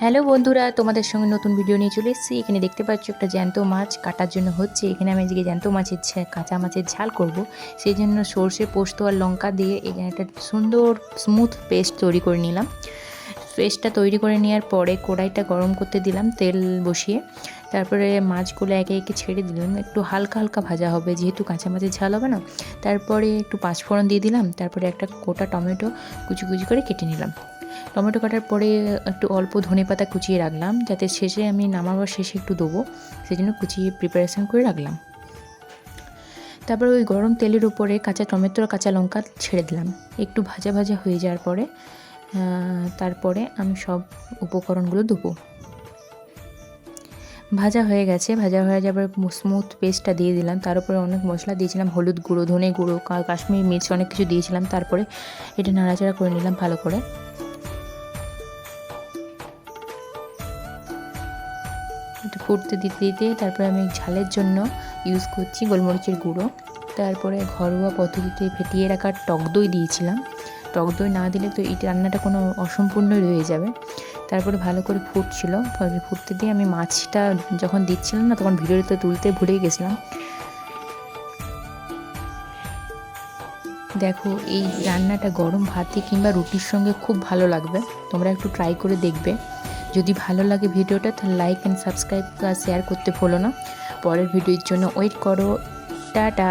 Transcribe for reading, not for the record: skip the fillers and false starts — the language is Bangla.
হ্যালো বন্ধুরা, তোমাদের সঙ্গে নতুন ভিডিও নিয়ে চলে এসেছি। এখানে দেখতে পাচ্ছ একটা জ্যান্ত মাছ কাটার জন্য হচ্ছে। এখানে আমি আজকে জ্যান্ত মাছের কাঁচা মাছের ঝাল করব। সেই জন্য সর্ষে, পোস্ত আর লঙ্কা দিয়ে এখানে একটা সুন্দর স্মুথ পেস্ট তৈরি করে নিলাম। পেস্টটা তৈরি করে নেওয়ার পরে কড়াইটা গরম করতে দিলাম তেল বসিয়ে। তারপরে মাছগুলো একে একে ছেড়ে দিলাম, একটু হালকা হালকা ভাজা হবে যেহেতু কাঁচা মাছের ঝাল হবে না। তারপরে একটু পাঁচফোড়ন দিয়ে দিলাম, তারপরে একটা গোটা টমেটো কুচি কুচি করে কেটে নিলাম। টমেটো কাটার পরে একটু অল্প ধনেপাতা কুচিয়ে রাখলাম, যাতে শেষে আমি নামাবার শেষে একটু দেবো, সেই জন্য কুচিয়ে প্রিপারেশান করে রাখলাম। তারপরে ওই গরম তেলের উপরে কাঁচা টমেটো আর কাঁচা লঙ্কা ছেড়ে দিলাম। একটু ভাজা ভাজা হয়ে যাওয়ার পরে তারপরে আমি সব উপকরণগুলো দেবো। ভাজা হয়ে গেছে, ভাজা হয়ে যাবার স্মুথ পেস্টটা দিয়ে দিলাম। তার উপরে অনেক মশলা দিয়েছিলাম, হলুদ গুঁড়ো, ধনে গুঁড়ো, কাশ্মীরি মির্চ অনেক কিছু দিয়েছিলাম। তারপরে এটা নাড়াচাড়া করে নিলাম ভালো করে। এটা ফুটতে দিতে দিতে তারপরে আমি ঝালের জন্য ইউজ করছি গোলমরিচের গুঁড়ো। তারপরে ঘরোয়া পদ্ধতিতে ফেটিয়ে রাখা টক দই দিয়েছিলাম। টক দই না দিলে তো এই রান্নাটা কোনো অসম্পূর্ণই রয়ে যাবে। তারপরে ভালো করে ফুটছিল, ফুটতে দিয়ে আমি মাছটা যখন দিচ্ছিলাম না তখন ভিডিওতে তুলতে ভুলেই গেছিলাম। দেখো, এই রান্নাটা গরম ভাতে কিংবা রুটির সঙ্গে খুব ভালো লাগবে। তোমরা একটু ট্রাই করে দেখবে। যদি ভালো লাগে ভিডিওটা তাহলে লাইক অ্যান্ড সাবস্ক্রাইব শেয়ার করতে ভুলো না। পরের ভিডিওর জন্য ওয়েট করো। টাটা।